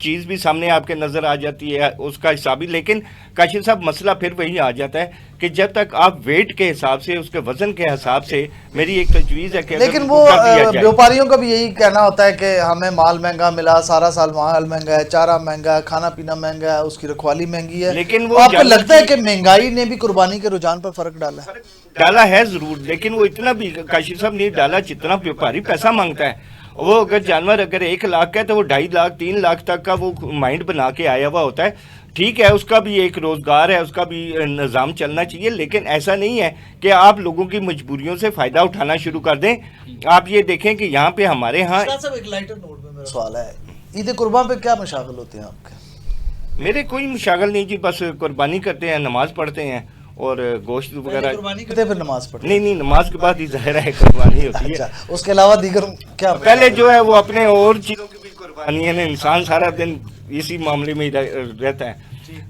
چیز بھی سامنے آپ کے نظر آ جاتی ہے، اس کا حساب بھی. لیکن کاشف صاحب مسئلہ پھر وہی آ جاتا ہے کہ جب تک آپ ویٹ کے حساب سے، اس کے وزن کے حساب سے، میری ایک تجویز ہے کہ لیکن وہ بیوپاریوں کا بھی یہی کہنا ہوتا ہے کہ ہمیں مال مہنگا ملا، سارا سال مال مہنگا ہے، چارہ مہنگا ہے، کھانا پینا مہنگا ہے، اس کی رکھوالی مہنگی ہے. لیکن وہ آپ کو لگتا ہے کہ مہنگائی نے بھی قربانی کے رجحان پر فرق ڈالا ہے ضرور، لیکن وہ اتنا بھی کاشف صاحب نہیں ڈالا جتنا بیوپاری پیسہ مانگتا ہے. وہ اگر جانور اگر 1 لاکھ کا ہے تو وہ 2.5 لاکھ 3 لاکھ تک کا وہ مائنڈ بنا کے آیا ہوا ہوتا ہے. ٹھیک ہے، اس کا بھی ایک روزگار ہے، اس کا بھی نظام چلنا چاہیے، لیکن ایسا نہیں ہے کہ آپ لوگوں کی مجبوریوں سے فائدہ اٹھانا شروع کر دیں. آپ یہ دیکھیں کہ یہاں پہ ہمارے ہاں ایک لائٹر نوٹ میں میرا سوال ہے، عید قربان پہ کیا مشاغل ہوتے ہیں آپ کے؟ میرے کوئی مشاغل نہیں جی، بس قربانی کرتے ہیں، نماز پڑھتے ہیں اور گوشت وغیرہ. قربانی کرتے ہیں پھر نماز پڑھتے نہیں، نماز کے بعد ہی ظاہر ہے قربانی ہوتی ہے. اس کے علاوہ دیگر کیا؟ پہلے جو ہے وہ اپنے اور چیزوں کی بھی قربانی ہے، انسان سارا دن اسی معاملے میں رہتا ہے.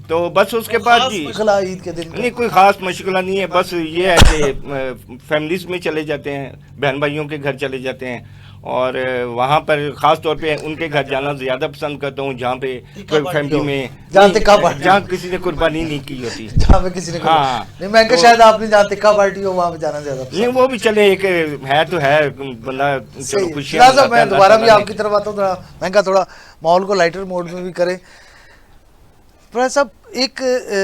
تو بس اس کے بعد جی عید کے دن نہیں کوئی خاص مشغلہ نہیں ہے. بس یہ ہے کہ فیملیز میں چلے جاتے ہیں، بہن بھائیوں کے گھر چلے جاتے ہیں، اور وہاں پر خاص طور پہ ان کے گھر جانا زیادہ پسند کرتا ہوں جہاں پہ کوئی فیملی میں جہاں کسی نے قربانی نہیں کی ہوتی، جہاں پہ کسی نے. ہاں نہیں، میں کہ شاید آپ نے جہاں تکا پارٹی ہو وہاں پہ جانا زیادہ پسند. نہیں، وہ بھی چلے، ایک ہے تو ہے بندہ چلو خوشی. میں دوبارہ بھی آپ کی طرف آتا ہوں، میں کہا تھوڑا ماحول کو لائٹر موڈ میں بھی کریں. پروفیسر صاحب، ایک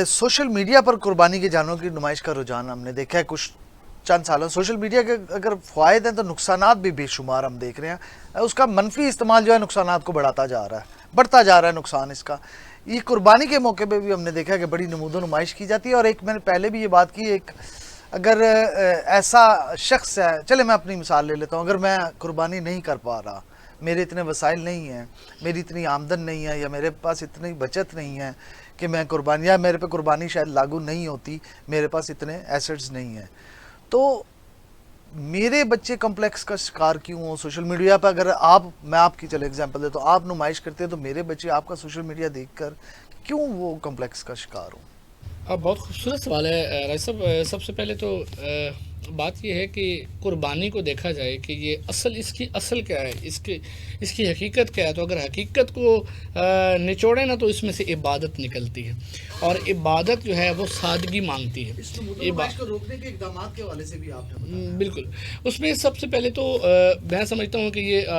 سوشل میڈیا پر قربانی کے جانوروں کی نمائش کا رجحان ہم نے دیکھا ہے کچھ چند سالوں. سوشل میڈیا کے اگر فوائد ہیں تو نقصانات بھی بے شمار ہم دیکھ رہے ہیں. اس کا منفی استعمال جو ہے نقصانات کو بڑھتا جا رہا ہے نقصان اس کا. یہ قربانی کے موقع پہ بھی ہم نے دیکھا کہ بڑی نمود و نمائش کی جاتی ہے. اور ایک میں نے پہلے بھی یہ بات کی، ایک اگر ایسا شخص ہے، چلے میں اپنی مثال لے لیتا ہوں، اگر میں قربانی نہیں کر پا رہا، میرے اتنے وسائل نہیں ہیں، میری اتنی آمدن نہیں ہے، یا میرے پاس اتنی بچت نہیں ہے کہ میں قربانی، یا میرے پہ قربانی شاید لاگو نہیں ہوتی، میرے پاس اتنے ایسٹس نہیں ہیں، تو میرے بچے کمپلیکس کا شکار کیوں ہوں سوشل میڈیا پہ؟ اگر میں آپ کی چلے ایگزامپل دے تو آپ نمائش کرتے ہیں، تو میرے بچے آپ کا سوشل میڈیا دیکھ کر کیوں وہ کمپلیکس کا شکار ہوں؟ بہت خوبصورت سوال ہے راج صاحب. سب سے پہلے تو بات یہ ہے کہ قربانی کو دیکھا جائے کہ یہ اس کی اصل کیا ہے، اس کی حقیقت کیا ہے. تو اگر حقیقت کو نچوڑے نا تو اس میں سے عبادت نکلتی ہے، اور عبادت جو ہے وہ سادگی مانگتی ہے. کو روکنے کے اقدامات کے حوالے سے بھی آپ نے بالکل. اس میں سب سے پہلے تو میں سمجھتا ہوں کہ یہ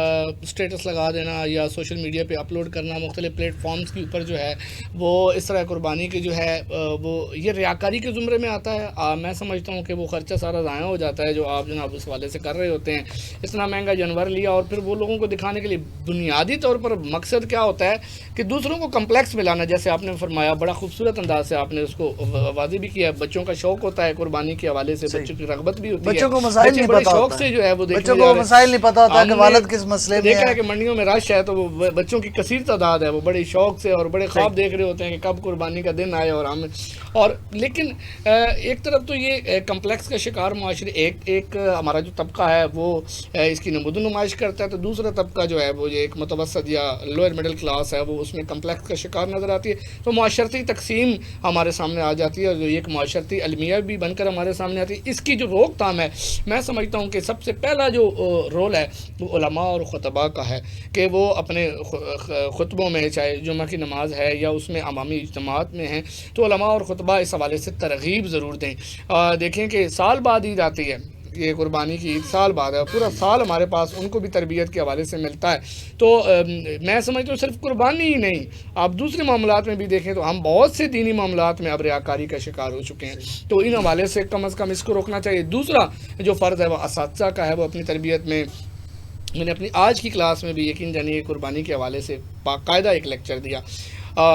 اسٹیٹس لگا دینا یا سوشل میڈیا پہ اپلوڈ کرنا مختلف پلیٹ فارمز کے اوپر جو ہے وہ اس طرح قربانی کی جو ہے وہ یہ ریاکاری کے زمرے میں آتا ہے. میں سمجھتا ہوں کہ وہ خرچہ سارا ضائع ہو جاتا ہے جو آپ جناب اس حوالے سے کر رہے ہوتے ہیں. اتنا مہنگا جانور لیا اور پھر وہ لوگوں کو دکھانے کے لیے بنیادی طور پر مقصد کیا ہوتا ہے کہ دوسروں کو کمپلیکس میں لانا. جیسے آپ نے فرمایا بڑا خوبصورت انداز سے آپ نے اس کو واضح بھی کیا. بچوں کا شوق ہوتا ہے قربانی کے حوالے سے، بچوں کی رغبت بھی ہوتی ہے، بچوں کو مسائل نہیں پتہ شوق سے جو ہے وہ بچوں کو مسائل نہیں پتہ ہوتا کہ والد کس مسئلے میں دیکھا ہے کہ منڈیوں میں رش ہے تو وہ بچوں کی کثیر تعداد ہے، وہ بڑے شوق سے اور بڑے خواب دیکھ رہے ہوتے ہیں کہ کب قربانی کا دن آئے. اور لیکن ایک طرف تو یہ کمپلیکس کا شکار معاشرے ایک ہمارا جو طبقہ ہے وہ اس کی نمود و نمائش کرتا ہے، تو دوسرا طبقہ جو ہے وہ ایک متوسط یا لوئر مڈل کلاس ہے وہ اس میں کمپلیکس کا شکار نظر آتی ہے. تو معاشرتی تقسیم ہمارے سامنے آ جاتی ہے اور جو ایک معاشرتی المیہ بھی بن کر ہمارے سامنے آتی ہے. اس کی جو روک تھام ہے، میں سمجھتا ہوں کہ سب سے پہلا جو رول ہے وہ علماء اور خطباء کا ہے کہ وہ اپنے خطبوں میں، چاہے جمعہ کی نماز ہے یا اس میں عوامی اجتماعات میں ہیں، تو علماء اور خطباء اس حوالے سے ترغیب ضرور دیں. دیکھیں کہ سال بعد عید آتی ہے، یہ قربانی کی عید سال بعد ہے، پورا سال ہمارے پاس ان کو بھی تربیت کے حوالے سے ملتا ہے. تو میں سمجھتا ہوں صرف قربانی ہی نہیں، آپ دوسرے معاملات میں بھی دیکھیں تو ہم بہت سے دینی معاملات میں اب ریاکاری کا شکار ہو چکے ہیں. تو ان حوالے سے کم از کم اس کو روکنا چاہیے. دوسرا جو فرض ہے وہ اساتذہ کا ہے، وہ اپنی تربیت میں نے اپنی آج کی کلاس میں بھی یقین جانیے قربانی کے حوالے سے باقاعدہ ایک لیکچر دیا.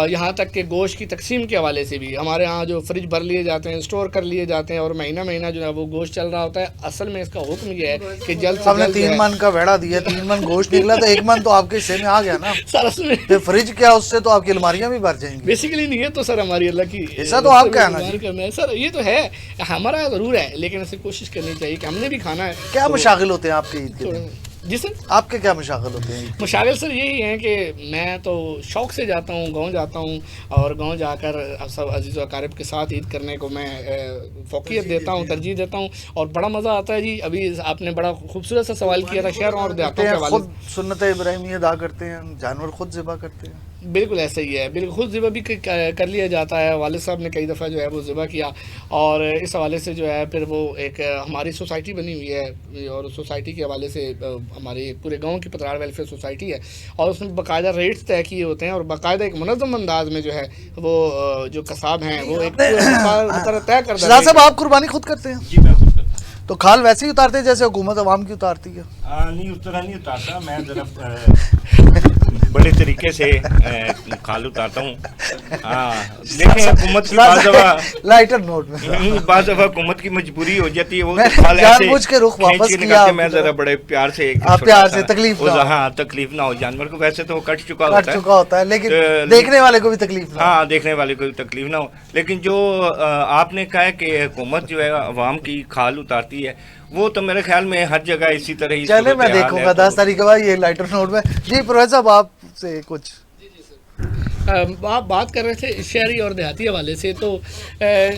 یہاں تک کہ گوشت کی تقسیم کے حوالے سے بھی ہمارے ہاں جو فریج بھر لیے جاتے ہیں، اسٹور کر لیے جاتے ہیں اور مہینہ مہینہ جو ہے وہ گوشت چل رہا ہوتا ہے. اصل میں اس کا حکم یہ ہے کہ جلد سے جلد 3 من کا ویڑا دیا، 3 من گوشت نکلا تو 1 من تو آپ کے حصے میں آ گیا نا سر. اس میں فریج کیا، اس سے تو آپ کی الماریاں بھی بھر جائیں گی. بیسیکلی نہیں ہے تو سر ہماری اللہ کی ایسا تو آپ کا ہے نا سر، یہ تو ہے ہمارا ضرور ہے، لیکن اسے کوشش کرنی چاہیے کہ ہم نے بھی کھانا ہے. کیا مشاغل ہوتے ہیں آپ کے عید کے دن؟ جی سر، آپ کے کیا مشاغل ہوتے ہیں؟ مشاغل سر یہی ہیں کہ میں تو شوق سے جاتا ہوں، گاؤں جاتا ہوں اور گاؤں جا کر سب عزیز و اقارب کے ساتھ عید کرنے کو میں فوقیت دیتا ہوں، ترجیح دیتا ہوں اور بڑا مزہ آتا ہے. جی ابھی آپ نے بڑا خوبصورت سا سوال کیا تھا شہروں اور دیہاتوں کے حوالے سے. خود سنت ابراہیمی ادا کرتے ہیں، جانور خود ذبح کرتے ہیں. بالکل ایسا ہی ہے، بالکل خود ذبح بھی کر لیا جاتا ہے. والد صاحب نے کئی دفعہ جو ہے وہ ذبح کیا، اور اس حوالے سے جو ہے پھر وہ ایک ہماری سوسائٹی بنی ہوئی ہے، اور سوسائٹی کے حوالے سے ہماری پورے گاؤں کی پترار ویلفیئر سوسائٹی ہے، اور اس میں باقاعدہ ریٹس طے کیے ہوتے ہیں، اور باقاعدہ ایک منظم انداز میں جو ہے وہ جو قصاب ہیں وہ ایک مقرر طے کردہ. شہزاد صاحب آپ قربانی خود کرتے ہیں؟ جی میں خود کرتا ہوں. تو کھال ویسے ہی اتارتے ہیں جیسے حکومت عوام کی اتارتی ہے؟ نہیں اس طرح نہیں اتارتا میں، ذرا بڑے طریقے سے کھال اتارتا ہوں. ہاں دیکھیں حکومت کی بعض دفعہ لائٹر نوٹ میں بعض دفعہ حکومت کی مجبوری ہو جاتی ہے، وہ میں نے جان بوجھ کے رخ واپس کیا، میں ذرا بڑے پیار سے پیار سے تکلیف نہ ہو. ہاں تکلیف نہ ہو جانور کو، ویسے تو وہ کٹ چکا ہوتا ہے لیکن دیکھنے والے کو بھی تکلیف نہ ہو. ہاں دیکھنے والے کو بھی تکلیف نہ ہو. لیکن جو آپ نے کہا ہے کہ حکومت جو ہے عوام کی کھال اتارتی ہے، وہ تو میرے خیال میں ہر جگہ اسی طرح ہی. چلے میں دیکھوں گا 10 تاریخ کے بعد یہ لائٹر نوٹ میں. جی پروفیسر صاحب آپ سے کچھ آپ بات کر رہے تھے شہری اور دیہاتی حوالے سے، تو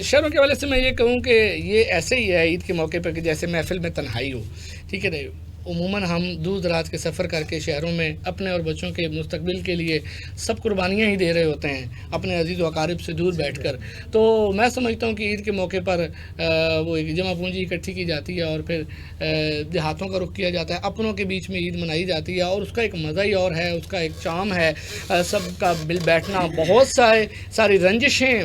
شہروں کے حوالے سے میں یہ کہوں کہ یہ ایسے ہی ہے عید کے موقع پر کہ جیسے محفل میں تنہائی ہو. ٹھیک ہے نا، عموماً ہم دور دراز کے سفر کر کے شہروں میں اپنے اور بچوں کے مستقبل کے لیے سب قربانیاں ہی دے رہے ہوتے ہیں اپنے عزیز و اقارب سے دور بیٹھ کر. تو میں سمجھتا ہوں کہ عید کے موقع پر وہ ایک جمع پونجی اکٹھی کی جاتی ہے، اور پھر دیہاتوں کا رخ کیا جاتا ہے، اپنوں کے بیچ میں عید منائی جاتی ہے، اور اس کا ایک مزہ ہی اور ہے، اس کا ایک چام ہے. سب کا مل بیٹھنا، بہت ساری رنجشیں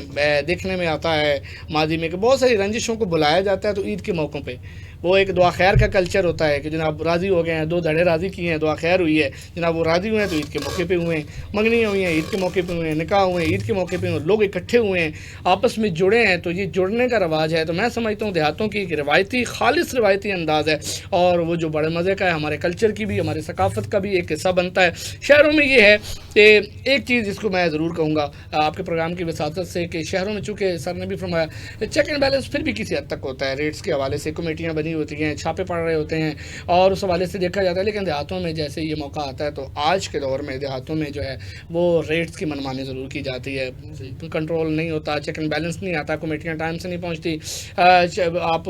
دیکھنے میں آتا ہے ماضی میں، کہ بہت ساری رنجشوں کو بلایا جاتا ہے. تو عید کے موقعوں پہ وہ ایک دعا خیر کا کلچر ہوتا ہے کہ جناب راضی ہو گئے ہیں، 2 دھڑے راضی کیے ہیں، دعا خیر ہوئی ہے، جناب وہ راضی ہوئے ہیں تو عید کے موقع پہ ہوئے ہیں، منگنیاں ہوئی ہیں عید کے موقع پہ ہوئے ہیں، نکاح ہوئے ہیں عید کے موقع پہ ہوئے ہیں، لوگ اکٹھے ہوئے ہیں، آپس میں جڑے ہیں. تو یہ جڑنے کا رواج ہے. تو میں سمجھتا ہوں دیہاتوں کی ایک روایتی خالص روایتی انداز ہے، اور وہ جو بڑے مزے کا ہے، ہمارے کلچر کی بھی، ہمارے ثقافت کا بھی ایک حصہ بنتا ہے. شہروں میں یہ ہے کہ ایک چیز جس کو میں ضرور کہوں گا آپ کے پروگرام کی وساطت سے، کہ شہروں میں چونکہ سر نے بھی فرمایا چیک اینڈ بیلنس پھر بھی کسی حد تک ہوتا ہے. ریٹس کے حوالے سے کمیٹیاں بنی ہوتی ہیں، چھاپے پڑ رہے ہوتے ہیں، اور اس حوالے سے دیکھا جاتا ہے. لیکن دیہاتوں میں جیسے یہ موقع آتا ہے، تو آج کے دور میں دیہاتوں میں جو ہے وہ ریٹس کی منمانی ضرور کی جاتی ہے. کنٹرول نہیں ہوتا، چیک اینڈ بیلنس نہیں آتا، کمیٹیاں ٹائم سے نہیں پہنچتی. آپ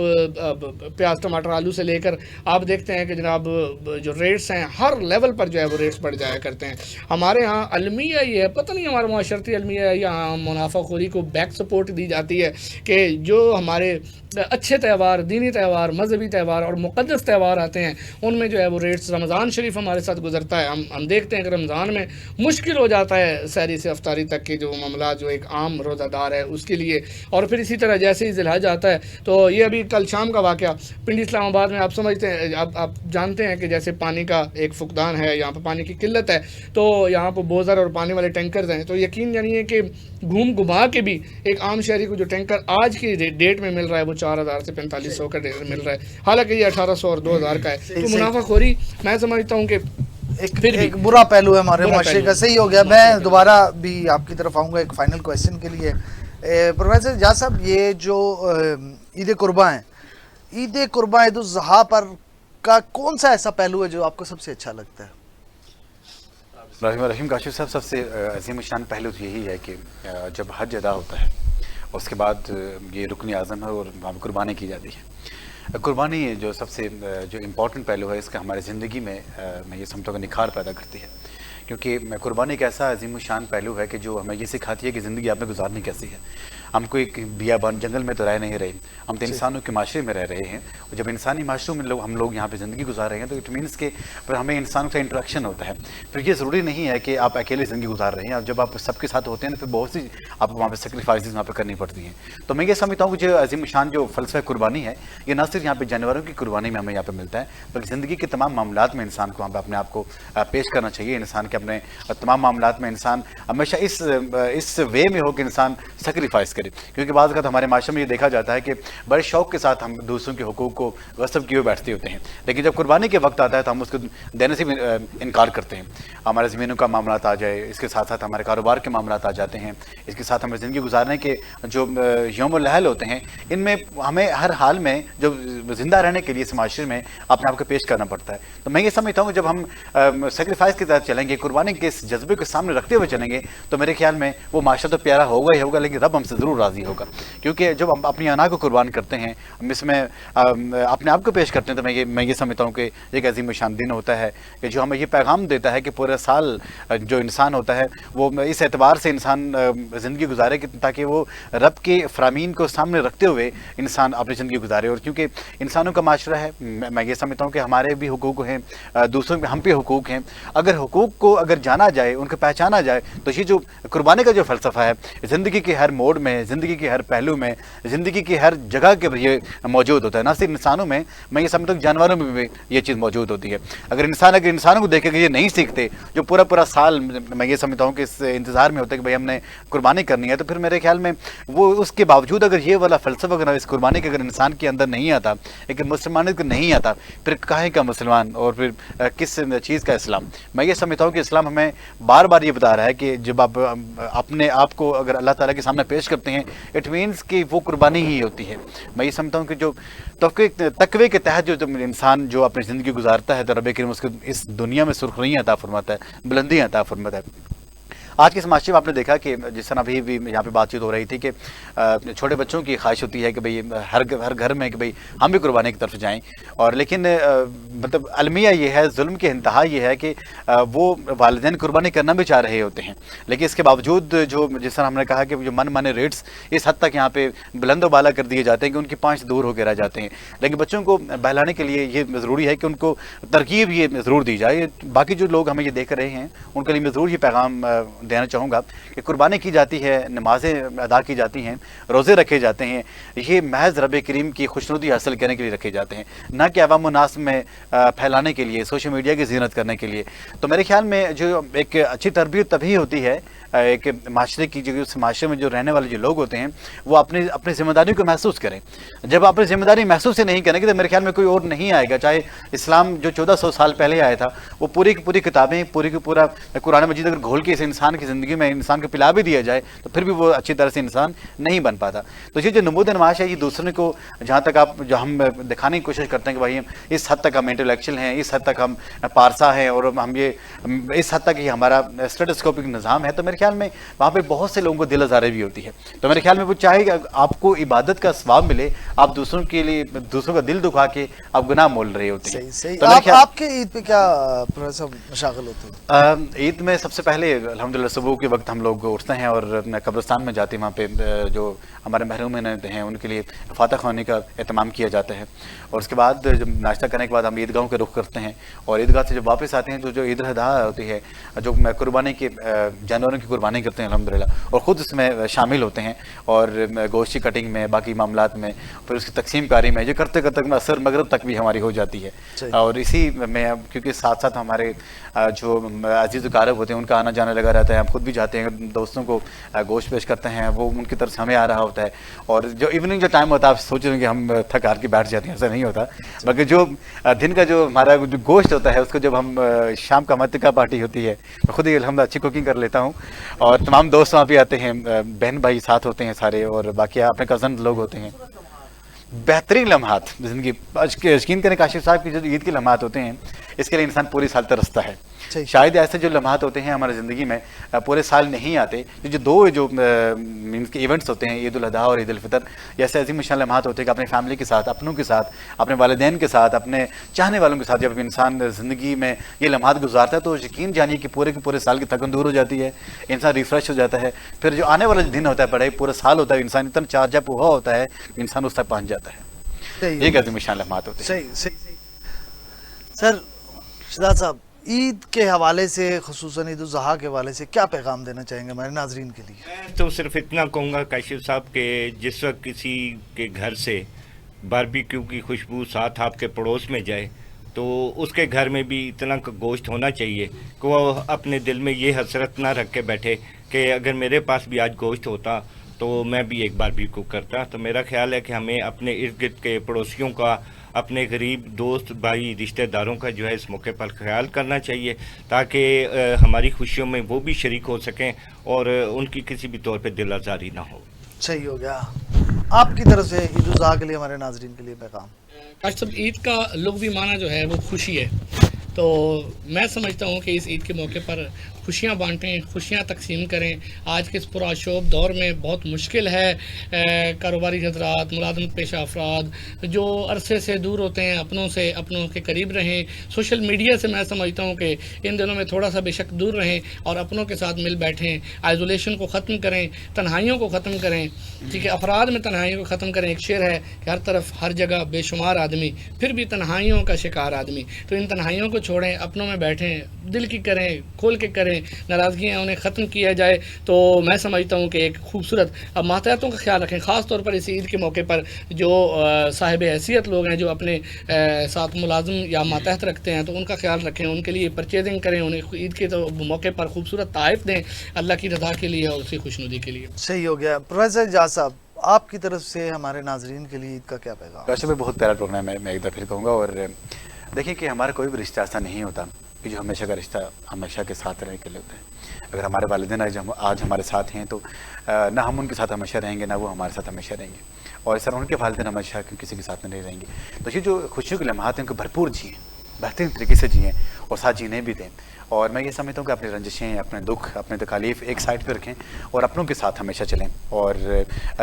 پیاز ٹماٹر آلو سے لے کر آپ دیکھتے ہیں کہ جناب جو ریٹس ہیں ہر لیول پر جو ہے وہ ریٹس بڑھ جایا کرتے ہیں. ہمارے ہاں المیہ یہ ہے، پتہ نہیں ہمارا معاشرتی المیہ ہے یا منافع خوری کو بیک سپورٹ دی جاتی ہے، کہ جو ہمارے اچھے تہوار، دینی تہوار، مذہبی تہوار اور مقدس تہوار آتے ہیں ان میں جو ہے وہ ریٹس. رمضان شریف ہمارے ساتھ گزرتا ہے، ہم دیکھتے ہیں کہ رمضان میں مشکل ہو جاتا ہے سحری سے افطاری تک کے جو معاملات جو ایک عام روزہ دار ہے اس کے لیے. اور پھر اسی طرح جیسے ہی ذی الحج آتا ہے، تو یہ ابھی کل شام کا واقعہ پنڈی اسلام آباد میں، آپ سمجھتے ہیں، آپ جانتے ہیں کہ جیسے پانی کا ایک فقدان ہے، یہاں پہ پانی کی قلت ہے، تو یہاں پہ بوزر اور پانی والے ٹینکرز ہیں. تو یقین جانیے کہ گھوم گھما کے بھی ایک عام شہری کو جو ٹینکر آج کی ڈیٹ میں مل رہا ہے وہ 4000 سے 4500 کا مل رہا ہے، حالانکہ یہ 1800 اور 2000 کا ہے. تو منافع خوری میں سمجھتا ہوں کہ ایک برا پہلو ہے ہمارے معاشرے کا. صحیح ہو گیا. میں دوبارہ بھی آپ کی طرف آؤں گا ایک فائنل کویسچن کے لیے. پروفیسر اعجاز صاحب، یہ جو عید قرباں ہیں، عید قرباں عید الاضحیٰ پر کا کون سا ایسا پہلو ہے جو آپ کو سب سے اچھا لگتا ہے؟ رحیم کاشف صاحب، سب سے عظیم الشان پہلو یہی ہے کہ جب حج ادا ہوتا ہے اس کے بعد یہ رکن اعظم ہے اور وہاں قربانی کی جاتی ہے. قربانی جو سب سے جو امپورٹنٹ پہلو ہے اس کا ہمارے زندگی میں یہ سمجھتا ہوں کہ نکھار پیدا کرتی ہے، کیونکہ قربانی ایک ایسا عظیم الشان پہلو ہے کہ جو ہمیں یہ سکھاتی ہے کہ زندگی آپ نے گزارنی کیسی ہے. ہم کوئی بیابان جنگل میں تو رہ نہیں رہے، ہم تو انسانوں کے معاشرے میں رہ رہے ہیں، اور جب انسانی معاشروں میں ہم لوگ یہاں پہ زندگی گزار رہے ہیں تو اٹ مینس کہ پھر ہمیں انسانوں کا انٹریکشن ہوتا ہے. پھر یہ ضروری نہیں ہے کہ آپ اکیلے زندگی گزار رہے ہیں، اب جب آپ سب کے ساتھ ہوتے ہیں نا پھر بہت سی آپ کو وہاں پہ سیکریفائسز وہاں پہ کرنی پڑتی ہیں. تو میں یہ سمجھتا ہوں کہ جو عظیم شان جو فلسفہ قربانی ہے یہ نہ صرف یہاں پہ جانوروں کی قربانی میں ہمیں یہاں پہ ملتا ہے، بلکہ زندگی کے تمام معاملات میں انسان کو وہاں پہ اپنے آپ کو پیش کرنا چاہیے. انسان کے اپنے تمام معاملات میں انسان ہمیشہ اس وے میں ہو کہ انسان سیکریفائس کرے، کیونکہ بعض اوقات ہمارے معاشرے میں یہ دیکھا جاتا ہے کہ بڑے شوق کے ساتھ ہم دوسروں کے حقوق کو غصب کیے ہوئے بیٹھتے ہوتے ہیں، لیکن جب قربانی کے وقت آتا ہے تو ہم اس کو دینے سے بھی انکار کرتے ہیں. ہمارے زمینوں کا معاملات آ جائے، اس کے ساتھ ساتھ ہمارے کاروبار کے معاملات آ جاتے ہیں، اس کے ساتھ ہمیں زندگی گزارنے کے جو یوم الحل ہوتے ہیں، ان میں ہمیں ہر حال میں جو زندہ رہنے کے لیے اس معاشرے میں اپنے آپ کو پیش کرنا پڑتا ہے. تو میں یہ سمجھتا ہوں کہ جب ہم سیکریفائس کے تحت چلیں گے، قربانی کے اس جذبے کو سامنے رکھتے ہوئے چلیں گے، تو میرے خیال میں وہ معاشرہ تو پیارا ہوگا ہی ہوگا، لیکن رب ہم سے ضرور ضرور راضی ہوگا، کیونکہ جب ہم اپنی انا کو قربان کرتے ہیں، ہم اس میں اپنے آپ کو پیش کرتے ہیں، تو میں یہ سمجھتا ہوں کہ ایک عظیم الشان دن ہوتا ہے کہ جو ہمیں یہ پیغام دیتا ہے کہ پورے سال جو انسان ہوتا ہے وہ اس اعتبار سے انسان زندگی گزارے کہ تاکہ وہ رب کے فرامین کو سامنے رکھتے ہوئے انسان اپنی زندگی گزارے. اور کیونکہ انسانوں کا معاشرہ ہے، میں یہ سمجھتا ہوں کہ ہمارے بھی حقوق ہیں، دوسروں پہ ہم پہ حقوق ہیں. اگر حقوق کو اگر جانا جائے، ان کو پہچانا جائے، تو یہ جو قربانی کا جو فلسفہ ہے زندگی کے ہر موڑ میں، زندگی کے ہر پہلو میں، زندگی کی ہر جگہ کے یہ موجود ہوتا ہے. نہ صرف انسانوں میں یہ سمجھتا ہوں جانوروں میں بھی یہ چیز موجود ہوتی ہے. اگر انسانوں کو دیکھے کہ یہ نہیں سیکھتے، جو پورا سال میں یہ سمجھتا ہوں کہ اس انتظار میں ہوتا ہے کہ بھائی ہم نے قربانی کرنی ہے، تو پھر میرے خیال میں وہ اس کے باوجود اگر یہ والا فلسفہ اگر اس قربانی کے اگر انسان کے اندر نہیں آتا، ایک مسلمان کو نہیں آتا، پھر کاہے کا مسلمان اور پھر کس چیز کا اسلام. میں یہ سمجھتا ہوں کہ اسلام ہمیں بار بار یہ بتا رہا ہے کہ جب آپ اپنے آپ کو اگر اللہ تعالیٰ کے سامنے پیش کرتے ہیں، اٹ مینس کہ وہ قربانی ہی ہوتی ہے. میں یہ سمجھتا ہوں کہ جو تقوی کے تحت جو انسان جو اپنی زندگی گزارتا ہے تو رب کریم اس کو اس دنیا میں سرخریاں عطا فرماتا ہے، بلندیاں عطا فرماتا ہے. آج کے اس معاشرے میں آپ نے دیکھا کہ جس طرح ابھی بھی یہاں پہ بات چیت ہو رہی تھی کہ چھوٹے بچوں کی خواہش ہوتی ہے کہ بھئی ہر گھر میں کہ بھئی ہم بھی قربانی کی طرف جائیں. اور لیکن مطلب المیہ یہ ہے، ظلم کی انتہا یہ ہے کہ وہ والدین قربانی کرنا بھی چاہ رہے ہوتے ہیں، لیکن اس کے باوجود جو جس طرح ہم نے کہا کہ جو من مانے ریٹس اس حد تک یہاں پہ بلند و بالا کر دیے جاتے ہیں کہ ان کی پانچ دور ہو کے رہ جاتے ہیں. لیکن بچوں کو بہلانے کے لیے یہ ضروری ہے کہ ان کو ترغیب یہ ضرور دی جائے. باقی جو لوگ ہمیں یہ دیکھ رہے ہیں ان کے لیے میں ضرور یہ پیغام دینا چاہوں گا کہ قربانی کی جاتی ہے، نمازیں ادا کی جاتی ہیں، روزے رکھے جاتے ہیں، یہ محض رب کریم کی خوشنودی حاصل کرنے کے لیے رکھے جاتے ہیں، نہ کہ عوام الناس میں پھیلانے کے لیے، سوشل میڈیا کی زینت کرنے کے لیے. تو میرے خیال میں جو ایک اچھی تربیت تبھی ہوتی ہے ایک معاشرے کی، جو اس معاشرے میں جو رہنے والے جو لوگ ہوتے ہیں وہ اپنی ذمہ داری کو محسوس کریں. جب آپ اپنی ذمہ داری محسوس ہی نہیں کریں گے تو میرے خیال میں کوئی اور نہیں آئے گا. چاہے اسلام جو 1400 سال پہلے آیا تھا، وہ پوری کی پوری کتابیں، پوری کی پورا قرآن مجید اگر گھول کے اس انسان کی زندگی میں انسان کو پلا بھی دیا جائے تو پھر بھی وہ اچھی طرح سے انسان نہیں بن پاتا. تو یہ جو نمود نمائش ہے یہ دوسرے کو جہاں تک جو ہم دکھانے کی کوشش کرتے ہیں کہ بھائی اس حد تک ہم انٹلیکچوئل ہیں، اس حد تک ہم پارسا ہیں اور ہم یہ اس حد تک یہ ہمارا اسٹیٹسکوپک نظام ہے، تو میرے خیال میں وہاں پہ بہت سے لوگوں کو دل آزاری بھی ہوتی ہے. تو میرے خیال میں وہ چاہے کہ آپ کو عبادت کا ثواب ملے، آپ دوسروں کے لیے دوسروں کا دل دکھا کے آپ گناہ مول رہے ہوتے ہیں. صحیح. آپ کے عید پہ کیا مشاغل ہوتے ہیں؟ عید میں سب سے پہلے الحمدللہ صبح کے وقت ہم لوگ اٹھتے ہیں اور قبرستان میں جاتے ہیں. وہاں پہ جو ہمارے محروم ہیں ان کے لیے فاتح خوانی کا اہتمام کیا جاتا ہے. اور اس کے بعد جب ناشتہ کرنے کے بعد ہم عیدگاہوں کے رخ کرتے ہیں اور عیدگاہ سے جب واپس آتے ہیں تو جو عید الاضحیٰ ہوتی ہے، جو قربانی کے جانوروں کی قربانی کرتے ہیں الحمدللہ، اور خود اس میں شامل ہوتے ہیں اور گوشت کی کٹنگ میں، باقی معاملات میں، پھر اس کی تقسیم کاری میں، یہ کرتے کرتے عصر مغرب تک بھی ہماری ہو جاتی ہے. اور اسی میں کیونکہ ساتھ ساتھ ہمارے جو عزیز و اقارب ہوتے ہیں ان کا آنا جانا لگا رہتا ہے. ہم خود بھی جاتے ہیں، دوستوں کو گوشت پیش کرتے ہیں، وہ ان کی طرف سے ہمیں آ رہا ہوتا ہے. اور جو ایوننگ جو ٹائم ہوتا ہے آپ سوچ رہے ہیں کہ ہم تھک ہار کے بیٹھ جاتے ہیں، ایسا نہیں ہوتا. بلکہ جو دن کا جو ہمارا جو گوشت ہوتا ہے اس کو جب ہم شام کا متکا پارٹی ہوتی ہے، میں خود ہی الحمدللہ اچھی کوکنگ کر لیتا ہوں اور تمام دوست وہاں پہ آتے ہیں، بہن بھائی ساتھ ہوتے ہیں سارے، اور باقی اپنے کزن لوگ ہوتے ہیں. بہترین لمحات زندگی یقین کریں کاشف صاحب کی جو عید کے لمحات ہوتے ہیں اس کے لیے انسان پوری سال ترستا ہے. شاید ایسے جو لمحات ہوتے ہیں ہماری زندگی میں پورے سال نہیں آتے. جو دو جو مینس کے ایونٹس ہوتے ہیں، عید الاضحیٰ اور عید الفطر، ایسے عظیم الشان لمحات ہوتے ہیں کہ اپنے فیملی کے ساتھ، اپنوں کے ساتھ، اپنے والدین کے ساتھ، اپنے چاہنے والوں کے ساتھ جب انسان زندگی میں یہ لمحات گزارتا ہے تو یقین جانیے کہ پورے کے پورے سال کی تھکن دور ہو جاتی ہے، انسان ریفریش ہو جاتا ہے. پھر جو آنے والا دن ہوتا ہے، پڑھائی پورا سال ہوتا ہے، انسان اتنا چارج اپ ہوا ہوتا ہے انسان اس تک پہنچ جاتا ہے. ایک عظیم الشان لمحات ہوتے ہیں. صحیح. سر شہزاد صاحب، عید کے حوالے سے، خصوصاً عید الاضحیٰ کے حوالے سے کیا پیغام دینا چاہیں گے ہمارے ناظرین کے لیے؟ میں تو صرف اتنا کہوں گا کاشف صاحب کہ جس وقت کسی کے گھر سے باربیکیو کی خوشبو ساتھ آپ کے پڑوس میں جائے تو اس کے گھر میں بھی اتنا گوشت ہونا چاہیے کہ وہ اپنے دل میں یہ حسرت نہ رکھ کے بیٹھے کہ اگر میرے پاس بھی آج گوشت ہوتا تو میں بھی ایک باربیکیو کرتا. تو میرا خیال ہے کہ ہمیں اپنے ارد گرد کے پڑوسیوں کا، اپنے غریب دوست بھائی رشتہ داروں کا جو ہے اس موقع پر خیال کرنا چاہیے تاکہ ہماری خوشیوں میں وہ بھی شریک ہو سکیں اور ان کی کسی بھی طور پہ دل آزاری نہ ہو. صحیح ہو گیا. آپ کی طرف سے عید الاضحیٰ کے لیے ہمارے ناظرین کے لیے پیغام؟ کاشف صاحب، عید کا لغوی معنی جو ہے وہ خوشی ہے. تو میں سمجھتا ہوں کہ اس عید کے موقع پر خوشیاں بانٹیں، خوشیاں تقسیم کریں۔ آج کے اس پرآشوب دور میں بہت مشکل ہے کاروباری حضرات، ملازمت پیشہ افراد جو عرصے سے دور ہوتے ہیں اپنوں سے، اپنوں کے قریب رہیں۔ سوشل میڈیا سے میں سمجھتا ہوں کہ ان دنوں میں تھوڑا سا بے شک دور رہیں اور اپنوں کے ساتھ مل بیٹھیں، آئزولیشن کو ختم کریں، تنہائیوں کو ختم کریں، ٹھیک ہے، افراد میں تنہائیوں کو ختم کریں۔ ایک شعر ہے کہ ہر طرف ہر جگہ بے شمار آدمی، پھر بھی تنہائیوں کا شکار آدمی۔ تو ان تنہائیوں کو چھوڑیں، اپنوں میں بیٹھیں، دل کی کریں، کھول کے کریں، ناراضگیاں انہیں ختم کیا جائے۔ تو میں سمجھتا ہوں کہ ایک خوبصورت ماتحتوں کا خیال رکھیں، خاص طور پر اس عید کے موقع پر جو صاحب حیثیت لوگ ہیں جو اپنے ساتھ ملازم یا ماتحت رکھتے ہیں تو ان کا خیال رکھیں، ان کے لیے پرچیزنگ کریں، انہیں عید کے تو موقع پر خوبصورت تحائف دیں اللہ کی رضا کے لیے اور اسی خوشنودی کے لیے۔ صحیح ہو گیا۔ پروفیسر اعجاز صاحب، آپ کی طرف سے ہمارے ناظرین کے لیے عید کا کیا پیغام؟ ویسے میں بہت پیارا پروگرام ہے، میں ایک دفعہ پھر کہوں گا۔ اور دیکھیں کہ ہمارا کوئی بھی رشتہ ایسا نہیں ہوتا کہ جو ہمیشہ کا رشتہ ہمیشہ کے ساتھ رہنے کے لیے ہوتا ہے۔ اگر ہمارے والدین آج ہمارے ساتھ ہیں تو نہ ہم ان کے ساتھ ہمیشہ رہیں گے، نہ وہ ہمارے ساتھ ہمیشہ رہیں گے، اور اس طرح ان کے والدین ہمیشہ کسی کے ساتھ نہیں رہیں گے۔ تو یہ جو خوشیوں کے لمحات ہیں ان کو بھرپور جئیں، بہترین طریقے سے جئیں اور ساتھ جینے بھی دیں۔ اور میں یہ سمجھتا ہوں کہ اپنی رنجشیں، اپنے دکھ، اپنے تکالیف ایک سائڈ پہ رکھیں اور اپنوں کے ساتھ ہمیشہ چلیں۔ اور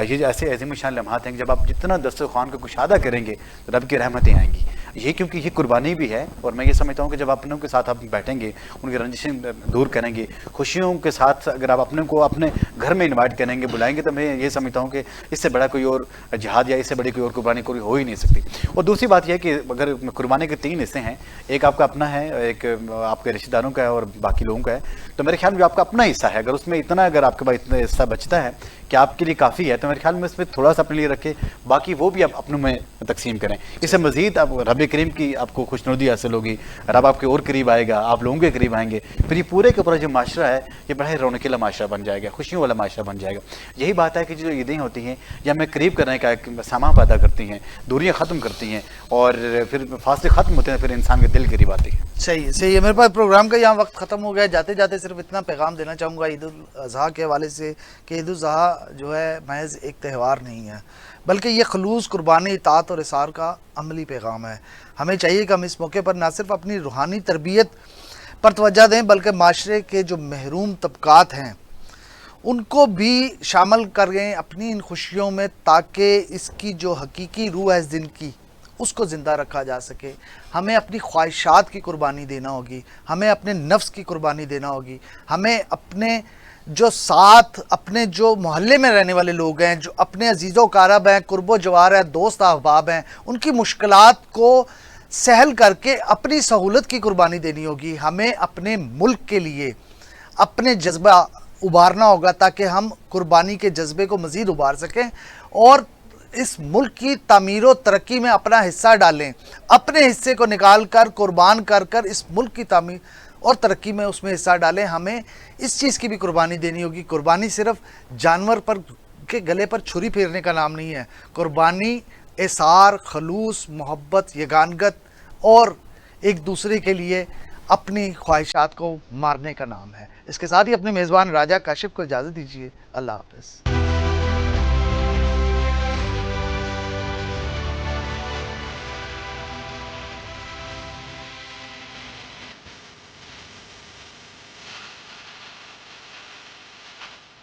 یہ ایسے عظیم شان لمحات ہیں کہ جب آپ جتنا دسترخوان کو کشادہ کریں گے تو رب کی رحمتیں آئیں گی۔ یہ کیونکہ یہ قربانی بھی ہے، اور میں یہ سمجھتا ہوں کہ جب اپنوں کے ساتھ آپ بیٹھیں گے، ان کی رنجشیں دور کریں گے، خوشیوں کے ساتھ اگر آپ اپنے کو اپنے گھر میں انوائٹ کریں گے، بلائیں گے، تو میں یہ سمجھتا ہوں کہ اس سے بڑا کوئی اور جہاد یا اس سے بڑی کوئی اور قربانی کوئی ہو ہی نہیں سکتی۔ اور دوسری بات یہ ہے کہ اگر قربانی کے 3 حصے ہیں، ایک آپ کا اپنا ہے، ایک آپ کے رشتہ داروں کا ہے اور باقی لوگوں کا ہے، تو میرے خیال میں جو آپ کا اپنا حصہ ہے، اگر اس میں اتنا اگر آپ کے پاس اتنا حصہ بچتا ہے کہ آپ کے لیے کافی ہے، تو میرے خیال میں اس میں تھوڑا سا اپنے لیے رکھے، باقی وہ بھی آپ اپنوں میں تقسیم کریں۔ اس سے مزید آپ رب کریم کی آپ کو خوشنودی حاصل ہوگی، رب آپ کے اور قریب آئے گا، آپ لوگوں کے قریب آئیں گے، پھر یہ پورے کا پورا جو معاشرہ ہے یہ بڑا ہی رونقیلا معاشرہ بن جائے گا، خوشیوں والا معاشرہ بن جائے گا۔ یہی بات ہے کہ جو عیدیں ہوتی ہیں یہ ہمیں قریب کرنے کا ایک سامان پیدا کرتی ہیں، دوریاں ختم کرتی ہیں، اور پھر فاصلے ختم ہوتے ہیں، پھر انسان کے دل قریب آتی ہیں۔ صحیح ہے۔ میرے پاس پروگرام کا یہاں وقت ختم ہو گیا۔ جاتے جاتے صرف اتنا پیغام دینا چاہوں گا عید الاضحیٰ کے حوالے سے کہ عید الاضحیٰ جو ہے محض ایک تہوار نہیں ہے، بلکہ یہ خلوص، قربانی، اطاعت اور اثار کا عملی پیغام ہے۔ ہمیں چاہیے کہ ہم اس موقع پر نہ صرف اپنی روحانی تربیت پر توجہ دیں بلکہ معاشرے کے جو محروم طبقات ہیں ان کو بھی شامل کریں اپنی ان خوشیوں میں، تاکہ اس کی جو حقیقی روح ہے اس دن کی اس کو زندہ رکھا جا سکے۔ ہمیں اپنی خواہشات کی قربانی دینا ہوگی، ہمیں اپنے نفس کی قربانی دینا ہوگی، ہمیں اپنے جو ساتھ اپنے جو محلے میں رہنے والے لوگ ہیں، جو اپنے عزیز و اقارب ہیں، قرب و جوار ہیں، دوست احباب ہیں، ان کی مشکلات کو سہل کر کے اپنی سہولت کی قربانی دینی ہوگی۔ ہمیں اپنے ملک کے لیے اپنے جذبہ ابھارنا ہوگا تاکہ ہم قربانی کے جذبے کو مزید ابھار سکیں اور اس ملک کی تعمیر و ترقی میں اپنا حصہ ڈالیں، اپنے حصے کو نکال کر قربان کر کر اس ملک کی تعمیر اور ترقی میں اس میں حصہ ڈالیں۔ ہمیں اس چیز کی بھی قربانی دینی ہوگی۔ قربانی صرف جانور پر کے گلے پر چھری پھیرنے کا نام نہیں ہے، قربانی اثار، خلوص، محبت، یگانگت اور ایک دوسرے کے لیے اپنی خواہشات کو مارنے کا نام ہے۔ اس کے ساتھ ہی اپنے میزبان راجہ کاشف کو اجازت دیجیے۔ اللہ حافظ۔